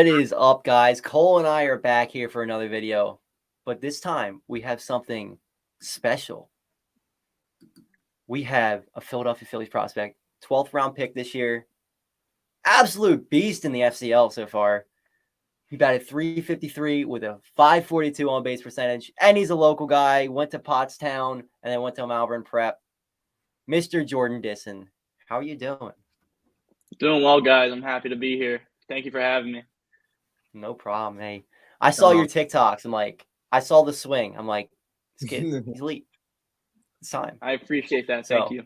What is up, guys? Cole and I are back here for another video, but this time we have something special. We have a Philadelphia Phillies prospect, 12th round pick this year. Absolute beast in the FCL so far. He batted .353 with a .542 on base percentage, and he's a local guy. Went to Pottstown and then went to Malvern Prep. Mr. Jordan Dissin, how are you doing? Doing well, guys. I'm happy to be here. Thank you for having me. No problem, hey. I saw your TikToks. I saw the swing. I'm like, this kid, he's elite. It's time. I appreciate that. Thank you.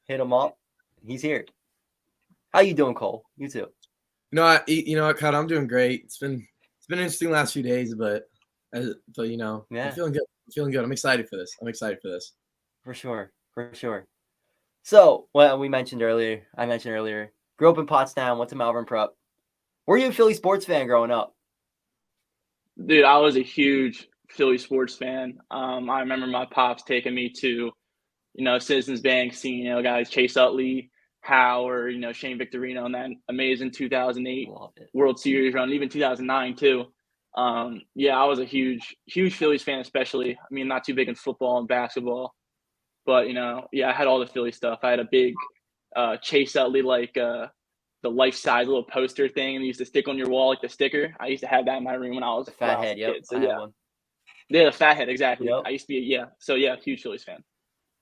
Hit him up. He's here. How you doing, Cole? You too. You know what, Cahtah, I'm doing great. It's been interesting the last few days, but you know, yeah. I'm feeling good. I'm excited for this. For sure. So, well, I mentioned earlier, grew up in Pottstown, went to Malvern Prep. Were you a Philly sports fan growing up? Dude, I was a huge Philly sports fan. I remember my pops taking me to, Citizens Bank, seeing, guys Chase Utley, Howard, Shane Victorino, and that amazing 2008 World Series run, even 2009 too. Yeah, I was a huge Phillies fan, especially. I mean, not too big in football and basketball, but yeah, I had all the Philly stuff. I had a big Chase Utley the life-size little poster thing and used to stick on your wall like the sticker. I used to have that in my room when I was a fathead. Yep. Kid. So yeah, the fathead, exactly. Yep. I used to be huge Phillies fan.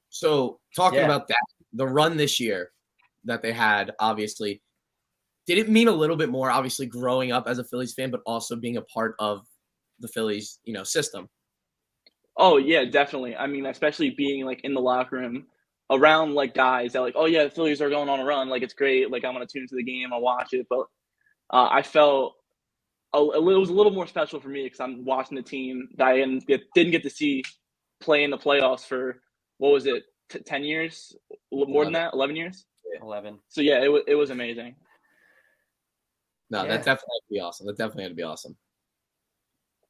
So talking about that, the run this year that they had, obviously, did it mean a little bit more, obviously, growing up as a Phillies fan, but also being a part of the Phillies, system? Oh, yeah, definitely. I mean, especially being, in the locker room around, guys that, oh, yeah, the Phillies are going on a run. It's great. I'm going to tune into the game. I'll watch it. But I felt it was a little more special for me because I'm watching the team that I didn't get to see play in the playoffs for, what was it, 10 years? More than that? 11 years? 11. So yeah, it was amazing. No, that definitely had to be awesome.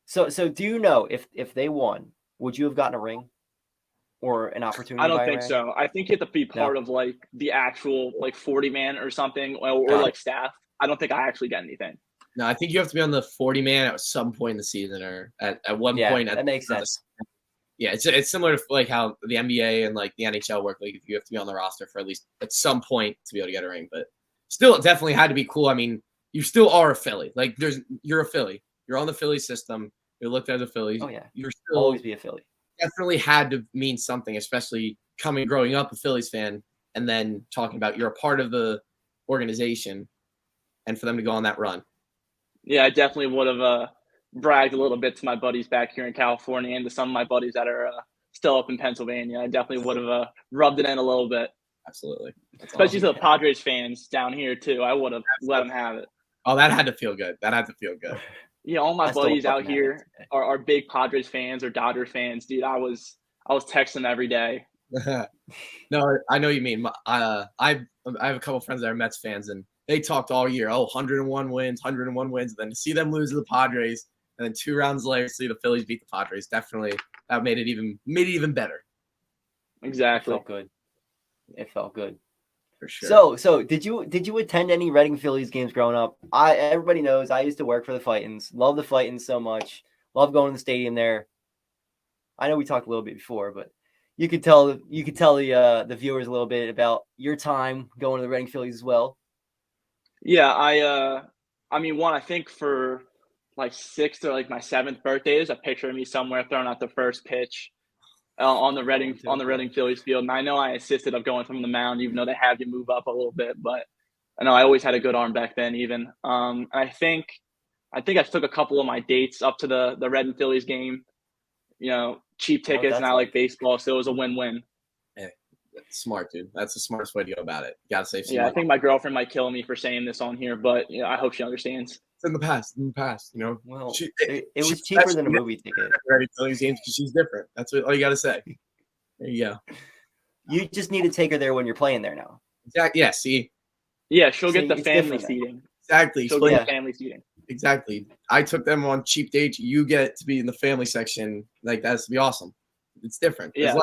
So do you know if they won, would you have gotten a ring or an opportunity? I don't think so. I think you have to be part of the actual 40-man or something or staff. I don't think I actually get anything. No, I think you have to be on the 40-man at some point in the season or at one point. That makes sense. Yeah, it's similar to how the NBA and the NHL work. If you have to be on the roster for at least at some point to be able to get a ring, but still, it definitely had to be cool. I mean, you still are a Philly. You're a Philly. You're on the Philly system. You're looked at as a Philly. Oh yeah, you're still always be a Philly. Definitely had to mean something, especially growing up a Phillies fan, and then talking about you're a part of the organization, and for them to go on that run. Yeah, I definitely would have bragged a little bit to my buddies back here in California and to some of my buddies that are still up in Pennsylvania. I definitely would have rubbed it in a little bit. Absolutely. Especially to the Padres fans down here too. I would have let them have it. Oh, that had to feel good. Yeah, all my buddies out here are big Padres fans or Dodgers fans. Dude, I was texting them every day. No, I know what you mean. I have a couple of friends that are Mets fans, and they talked all year, 101 wins. And then to see them lose to the Padres, and then 2 rounds later, see the Phillies beat the Padres, definitely that made it even better. Exactly. It felt good. For sure. So did you attend any Reading Phillies games growing up? Everybody knows I used to work for the Fightins. Love the Fightins so much. Love going to the stadium there. I know we talked a little bit before, but you could tell the viewers a little bit about your time going to the Reading Phillies as well. Yeah, I mean, I think for 6th or my 7th birthday, there's a picture of me somewhere throwing out the first pitch on the Reading Phillies field. And I know I assisted of going from the mound, even though they have you move up a little bit. But I know I always had a good arm back then, even. I think I took a couple of my dates up to the Reading Phillies game. Cheap tickets, and I like baseball, so it was a win-win. Hey, that's smart, dude. That's the smartest way to go about it. You gotta save some money. I think my girlfriend might kill me for saying this on here, but I hope she understands. It's in the past. Well, it was cheaper than a movie ticket. Ready Phillies games because she's different. That's all you gotta say. There you go. You just need to take her there when you're playing there now. Exactly. Yeah. See. Yeah, she'll get the family seating. Exactly. She'll get the family seating. Exactly. I took them on cheap dates. You get to be in the family section. That has to be awesome. It's different. Yeah.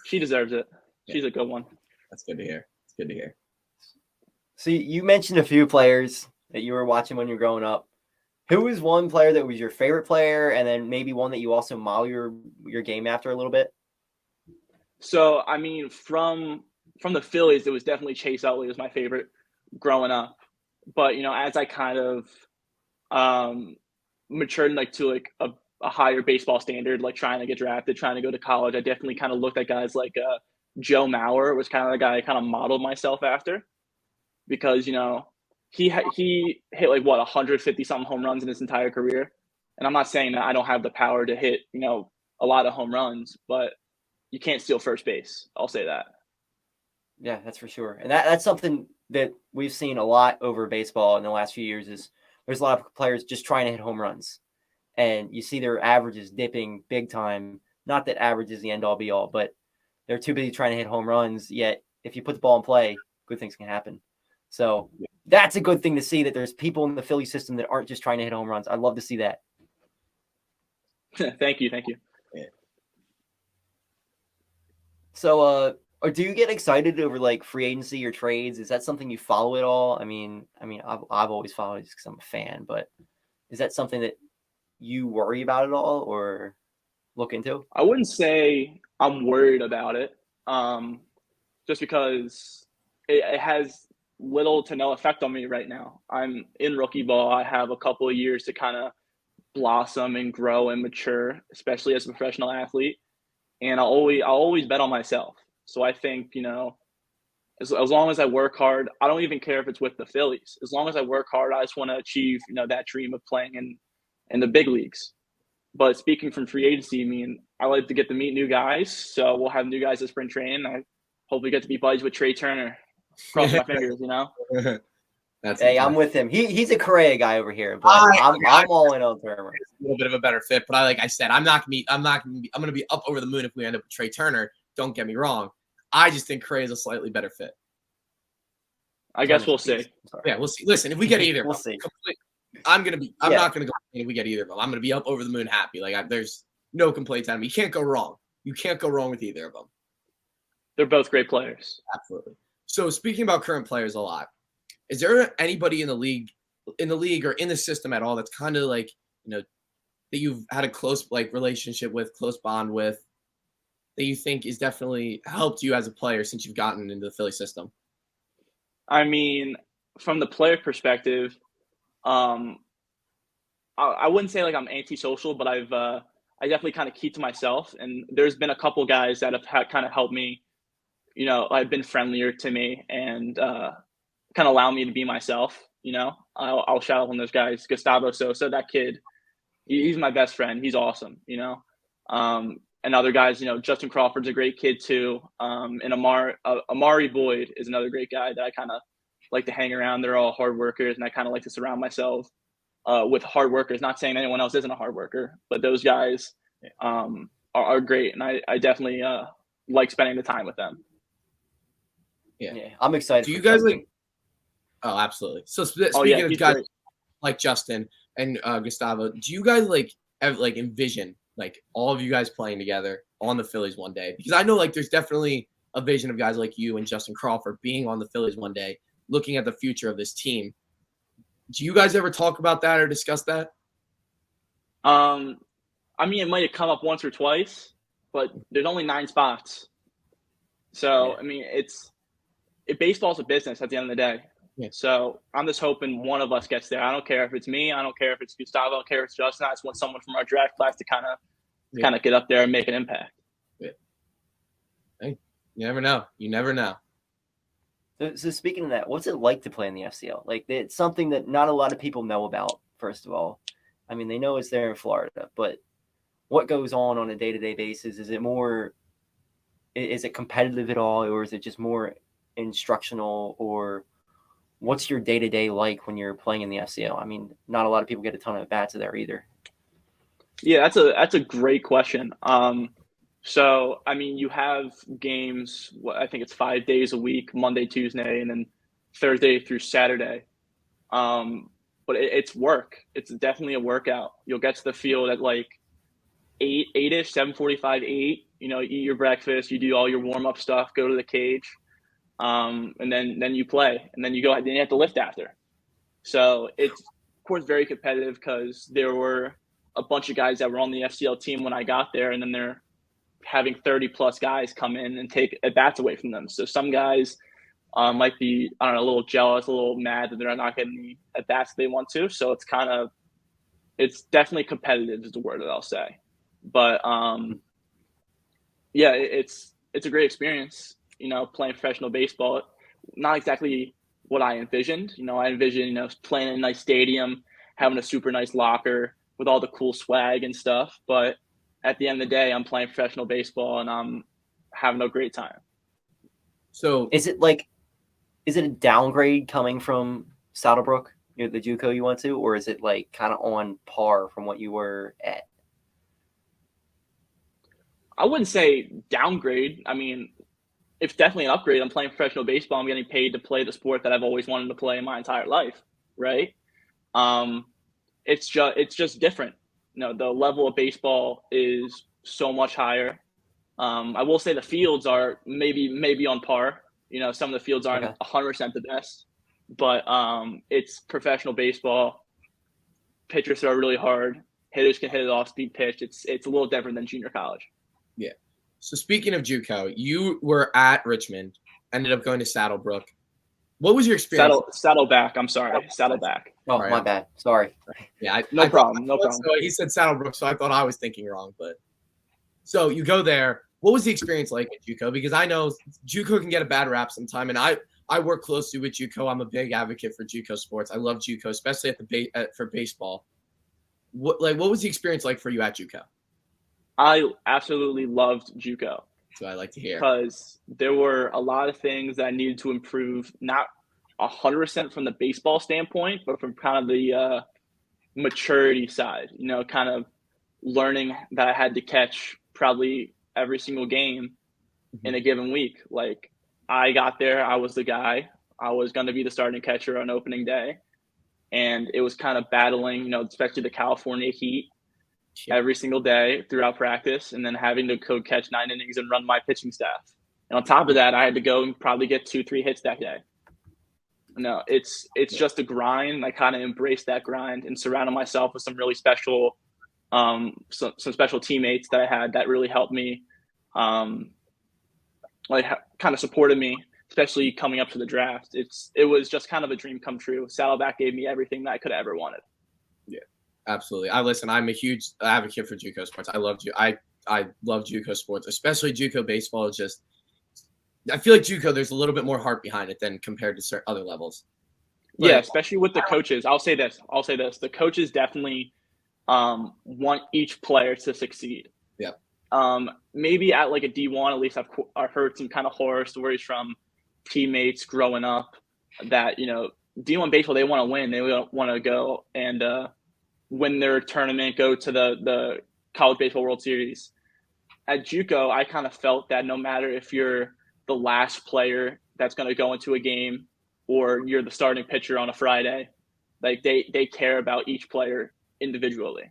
She deserves it. She's a good one. That's good to hear. So you mentioned a few players that you were watching when you were growing up, who was one player that was your favorite player, and then maybe one that you also model your game after a little bit? So I mean, from the Phillies, it was definitely Chase Utley was my favorite growing up. But as I kind of matured like to like a higher baseball standard, like trying to get drafted, trying to go to college, I definitely kind of looked at guys like Joe Mauer was kind of the guy I kind of modeled myself after, because he hit like what 150 something home runs in his entire career, and I'm not saying that I don't have the power to hit a lot of home runs, but you can't steal first base. I'll say that. Yeah, that's for sure. And that's something that we've seen a lot over baseball in the last few years is there's a lot of players just trying to hit home runs. And you see their averages dipping big time. Not that average is the end-all be-all, but they're too busy trying to hit home runs, yet if you put the ball in play, good things can happen. So that's a good thing to see, that there's people in the Philly system that aren't just trying to hit home runs. I'd love to see that. Thank you. Yeah. So, or do you get excited over like free agency or trades? Is that something you follow at all? I mean, I've always followed it just because I'm a fan, but is that something that you worry about at all or look into? I wouldn't say I'm worried about it, just because it has little to no effect on me right now. I'm in rookie ball. I have a couple of years to kind of blossom and grow and mature, especially as a professional athlete. And I'll always bet on myself. So I think, as long as I work hard, I don't even care if it's with the Phillies. As long as I work hard, I just want to achieve, that dream of playing in the big leagues. But speaking from free agency, I mean, I like to get to meet new guys. So we'll have new guys at spring training. I hope we get to be buddies with Trey Turner. Cross my fingers, Hey, I'm with him. He's a Correa guy over here, but I'm all in on Turner. It's a little bit of a better fit, but like I said, I'm gonna be up over the moon if we end up with Trey Turner. Don't get me wrong. I just think Correa is a slightly better fit. I guess we'll see. Yeah, we'll see. Listen, if we get either, we'll see. I'm not gonna go if we get either of them. I'm gonna be up over the moon happy. Like there's no complaints on me. You can't go wrong. You can't go wrong with either of them. They're both great players. Absolutely. So speaking about current players a lot, is there anybody in the league or in the system at all that's kind of like, that you've had a close relationship with, close bond with, that you think is definitely helped you as a player since you've gotten into the Philly system? I mean, from the player perspective, I wouldn't say like I'm antisocial, but I definitely kind of keep to myself. And there's been a couple guys that have kind of helped me, I've been friendlier to me and kind of allow me to be myself. I'll shout out on those guys. Gustavo Sosa, that kid, he's my best friend. He's awesome. And other guys, Justin Crawford's a great kid too. And Amari Boyd is another great guy that I kind of like to hang around. They're all hard workers, and I kind of like to surround myself with hard workers. Not saying anyone else isn't a hard worker, but those guys are great, and I definitely like spending the time with them. Yeah, I'm excited. Do you guys like? Oh, absolutely. So speaking of guys like Justin and Gustavo, do you guys envision all of you guys playing together on the Phillies one day? Because I know there's definitely a vision of guys like you and Justin Crawford being on the Phillies one day, looking at the future of this team. Do you guys ever talk about that or discuss that? I mean, it might have come up once or twice, but there's only 9 spots. So, I mean, baseball's a business at the end of the day. Yeah. So I'm just hoping one of us gets there. I don't care if it's me. I don't care if it's Gustavo. I don't care if it's Justin. I just want someone from our draft class to kind of get up there and make an impact. Yeah. Hey, you never know. You never know. So speaking of that, what's it like to play in the FCL? It's something that not a lot of people know about, first of all. I mean, they know it's there in Florida, but what goes on a day-to-day basis? Is it competitive at all, or is it just more instructional, or what's your day-to-day like when you're playing in the FCL? I mean, not a lot of people get a ton of at-bats there either. Yeah, that's a great question. So, I mean, you have games, I think it's 5 days a week, Monday, Tuesday, and then Thursday through Saturday. But it's work. It's definitely a workout. You'll get to the field at 8-ish, 7:45, 8. Eat your breakfast, you do all your warm-up stuff, go to the cage. And then you play, and then you go. Then you have to lift after. So it's, of course, very competitive because there were a bunch of guys that were on the FCL team when I got there, and then they're having 30-plus guys come in and take at-bats away from them. So some guys might be, I don't know, a little jealous, a little mad that they're not getting the at-bats they want to. So it's definitely competitive is the word that I'll say. But yeah, it's a great experience, playing professional baseball. Not exactly what I envisioned. I envisioned, playing in a nice stadium, having a super nice locker with all the cool swag and stuff. But at the end of the day, I'm playing professional baseball and I'm having a great time. So Is it a downgrade coming from Saddlebrook, the Juco you went to, or is it like kind of on par from what you were at? I wouldn't say downgrade. I mean, it's definitely an upgrade. I'm playing professional baseball. I'm getting paid to play the sport that I've always wanted to play in my entire life, right? It's just different. The level of baseball is so much higher. I will say the fields are maybe on par. Some of the fields aren't 100% the best, but it's professional baseball. Pitchers throw really hard. Hitters can hit it off speed pitch. It's a little different than junior college. Yeah. So speaking of JUCO, you were at Richmond, ended up going to Saddlebrook. What was your experience? Saddleback. I'm sorry. Saddleback. Oh, my bad. Sorry. Yeah. No problem. So he said Saddlebrook, so I thought I was thinking wrong. But so you go there. What was the experience like at JUCO? Because I know JUCO can get a bad rap sometime, and I work closely with JUCO. I'm a big advocate for JUCO sports. I love JUCO, especially for baseball. What was the experience like for you at JUCO? I absolutely loved JUCO. So I like to hear, because there were a lot of things that I needed to improve, not 100% from the baseball standpoint, but from kind of the maturity side, kind of learning that I had to catch probably every single game in a given week. Like, I got there, I was the guy, I was going to be the starting catcher on opening day. And it was kind of battling, especially the California heat every single day throughout practice, and then having to go catch 9 innings and run my pitching staff. And on top of that, I had to go and probably get 2-3 hits that day. No, it's just a grind. I kind of embraced that grind and surrounded myself with some really special, some special teammates that I had that really helped me, kind of supported me, especially coming up to the draft. It was just kind of a dream come true. Saddleback gave me everything that I could have ever wanted. Yeah, absolutely. I'm a huge advocate for JUCO sports. I love JUCO sports, especially JUCO baseball. Is just, I feel like JUCO, there's a little bit more heart behind it than compared to certain other levels. But, yeah, especially with the coaches. I'll say this. The coaches definitely want each player to succeed. Yeah. Maybe at like a D1, at least I've heard some kind of horror stories from teammates growing up that, D1 baseball, they want to win. They want to go and win their tournament, go to the College Baseball World Series. At JUCO, I kind of felt that no matter if you're the last player that's going to go into a game or you're the starting pitcher on a Friday, like they care about each player individually.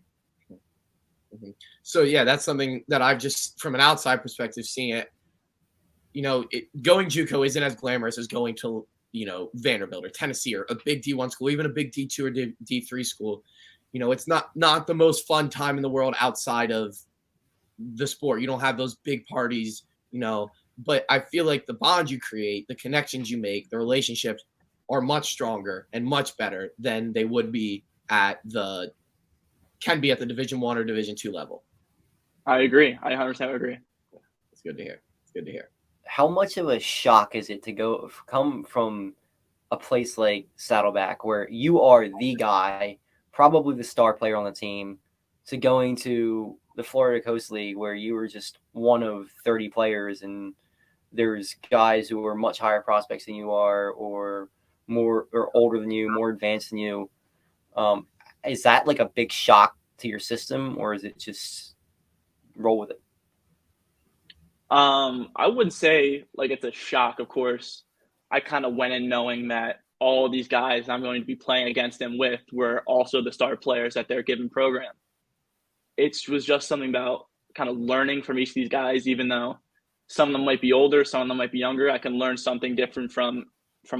Mm-hmm. So yeah, that's something that I've just, from an outside perspective, seeing it. Going JUCO isn't as glamorous as going to Vanderbilt or Tennessee or a big D1 school, even a big D2 or D3 school. It's not the most fun time in the world outside of the sport. You don't have those big parties, but I feel like the bonds you create, the connections you make, the relationships are much stronger and much better than they would be at the Division I or Division II level. I agree. I 100% agree. It's good to hear. How much of a shock is it to come from a place like Saddleback, where you are the guy, probably the star player on the team, to going to the Florida Coast League, where you were just one of 30 players, and there's guys who are much higher prospects than you are, or more, or older than you, more advanced than you? Is that like a big shock to your system, or is it just roll with it? I wouldn't say like it's a shock. Of course, I kind of went in knowing that all of these guys I'm going to be playing against them with were also the star players at their given program. It was just something about kind of learning from each of these guys, even though some of them might be older, some of them might be younger. I can learn something different from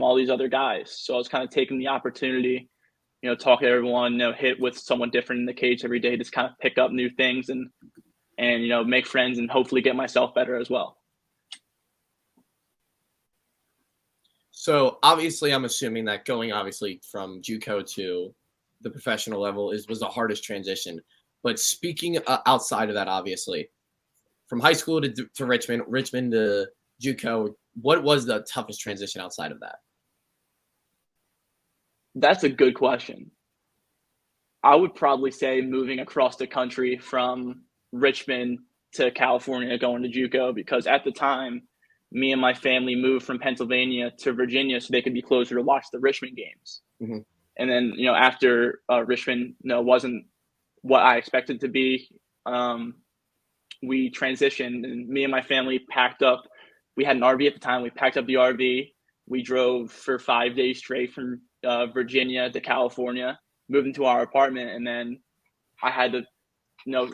all these other guys. So I was kind of taking the opportunity talk to everyone, hit with someone different in the cage every day, just kind of pick up new things and make friends and hopefully get myself better as well. So obviously, I'm assuming that going obviously from JUCO to the professional level was the hardest transition. But speaking outside of that, obviously, from high school to Richmond to JUCO, what was the toughest transition outside of that? That's a good question. I would probably say moving across the country from Richmond to California going to JUCO, because at the time, me and my family moved from Pennsylvania to Virginia so they could be closer to watch the Richmond games. Mm-hmm. And then, after Richmond, wasn't what I expected to be, we transitioned, and me and my family packed up. We had an RV at the time. We packed up the RV. We drove for 5 days straight from Virginia to California, moved into our apartment, and then I had to,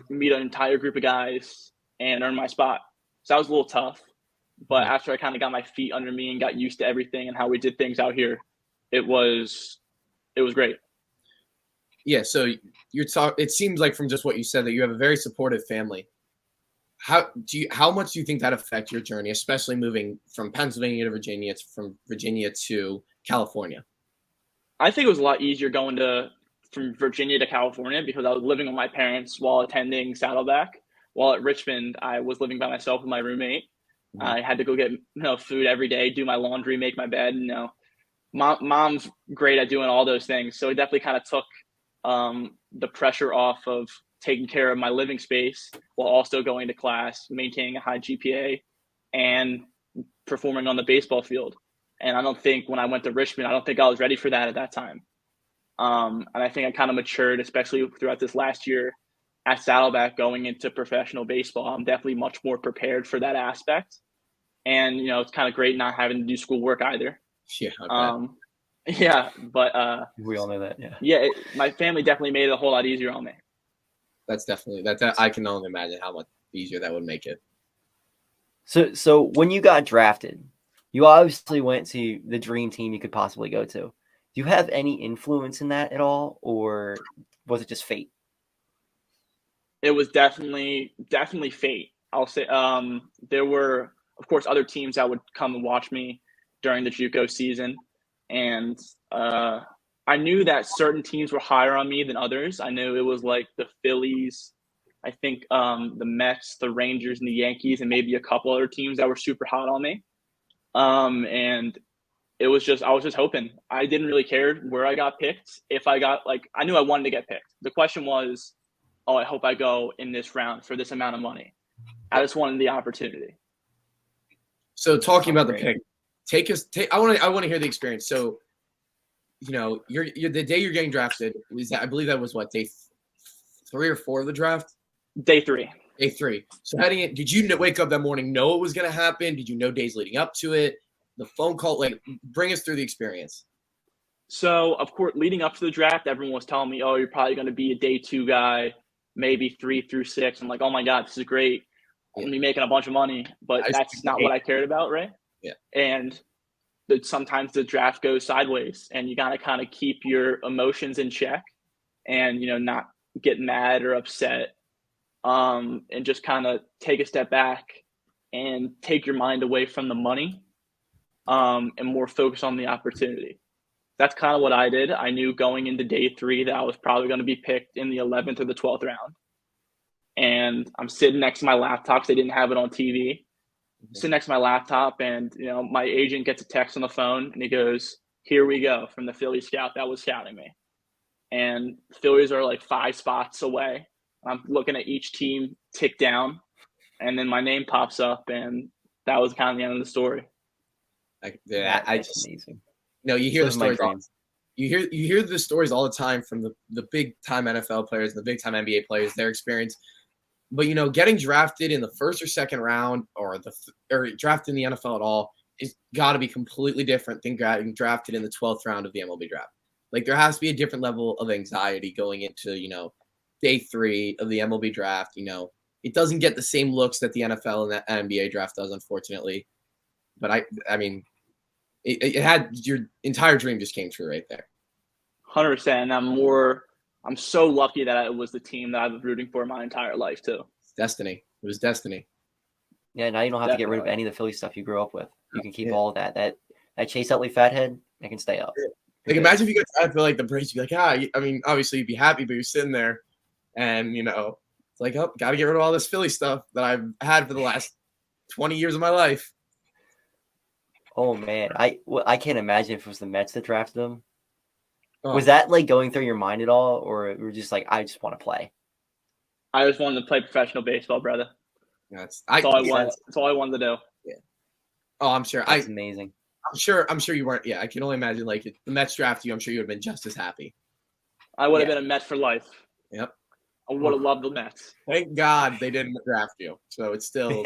meet an entire group of guys and earn my spot. So that was a little tough. But after I kind of got my feet under me and got used to everything and how we did things out here, it was great. Yeah. So it seems like from just what you said that you have a very supportive family. How much do you think that affect your journey, especially moving from Pennsylvania to Virginia, from Virginia to California? I think it was a lot easier going from Virginia to California because I was living with my parents while attending Saddleback. While at Richmond, I was living by myself with my roommate. Mm-hmm. I had to go get food every day, do my laundry, make my bed. Mom's great at doing all those things, so it definitely kind of took the pressure off of taking care of my living space while also going to class, maintaining a high GPA, and performing on the baseball field. And I don't think when I went to Richmond, I don't think I was ready for that at that time. And I think I kind of matured, especially throughout this last year at Saddleback going into professional baseball. I'm definitely much more prepared for that aspect. And, it's kind of great not having to do schoolwork either. Yeah. Yeah, but we all know that. Yeah, my family definitely made it a whole lot easier on me. That's definitely that. I can only imagine how much easier that would make it. So when you got drafted, you obviously went to the dream team you could possibly go to. Do you have any influence in that at all, or was it just fate? It was definitely fate. I'll say there were, of course, other teams that would come and watch me during the JUCO season, and I knew that certain teams were higher on me than others. I knew it was like the Phillies, I think the Mets, the Rangers, and the Yankees, and maybe a couple other teams that were super hot on me. And I was just hoping. I didn't really care where I got picked. If I got I knew I wanted to get picked. The question was, I hope I go in this round for this amount of money. I just wanted the opportunity. So talking about the pick, I want to hear the experience. So, you're the day you're getting drafted. I believe that was what, day 3 or 4 of the draft? Day 3. Day 3. So heading in, did you wake up that morning, know it was going to happen? Did you know days leading up to it? The phone call, bring us through the experience. So, of course, leading up to the draft, everyone was telling me, you're probably going to be a day 2 guy, maybe 3 through 6. I'm like, oh my God, this is great. I'm going to be making a bunch of money, but that's not what I cared about, right? Yeah. And sometimes the draft goes sideways, and you got to kind of keep your emotions in check and, not get mad or upset, and just kind of take a step back and take your mind away from the money, and more focus on the opportunity. That's kind of what I did. I knew going into day 3 that I was probably going to be picked in the 11th or the 12th round. And I'm sitting next to my laptop because they didn't have it on TV. Sitting next to my laptop, and my agent gets a text on the phone, and he goes, "Here we go," from the Philly scout that was scouting me. And the Phillies are 5 spots away. I'm looking at each team tick down, and then my name pops up, and that was kind of the end of the story. That's amazing. You hear the stories. You hear the stories all the time from the big time NFL players, the big time NBA players, their experience. But getting drafted in the 1st or 2nd round, or drafted in the NFL at all, is got to be completely different than getting drafted in the 12th round of the MLB draft. There has to be a different level of anxiety going into day 3 of the MLB draft. It doesn't get the same looks that the NFL and the NBA draft does, unfortunately. But I mean, it had your entire dream just came true right there. 100%. I'm so lucky that it was the team that I've been rooting for my entire life too. It's destiny. It was destiny. Yeah, now you don't have to get rid of Definitely. any of the Philly stuff you grew up with. You can keep Yeah. all of that. That Chase Utley fathead, it can stay up. Like, imagine if you got tired for like the Braves, you'd be like, I mean, obviously you'd be happy, but you're sitting there and, you know, it's like, oh, got to get rid of all this Philly stuff that I've had for the last 20 years of my life. Oh man, I can't imagine if it was the Mets that drafted him. Oh, Was that like going through your mind at all, or you were just like, I just want to play? I just wanted to play professional baseball, brother. That's all I wanted. That's all I wanted to do. Yeah. Oh, I'm sure. That's amazing. I'm sure you weren't. Yeah, I can only imagine. Like, if the Mets draft you, I'm sure you would have been just as happy. I would have been a Met for life. Yep. I would have loved the Mets. Thank God they didn't draft you. So it's still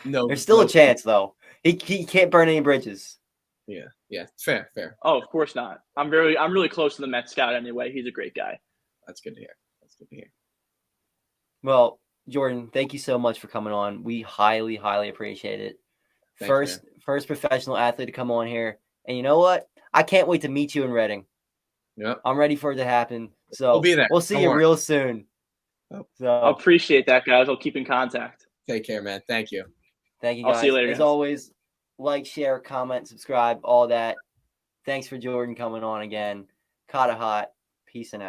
There's still a chance though. He can't burn any bridges. Yeah. Fair. Oh, of course not. I'm really close to the Mets scout anyway. He's a great guy. That's good to hear. Well, Jordan, thank you so much for coming on. We highly, highly appreciate it. Thanks, First professional athlete to come on here. And you know what? I can't wait to meet you in Reading. Yep. I'm ready for it to happen. So We'll be there. We'll see you real soon. Oh. So I appreciate that, guys. I'll keep in contact. Take care, man. Thank you. Thank you, guys. I'll see you later, As guys. always, like, share, comment, subscribe, all that. Thanks for Jordan coming on again. Cahtah. Peace and out.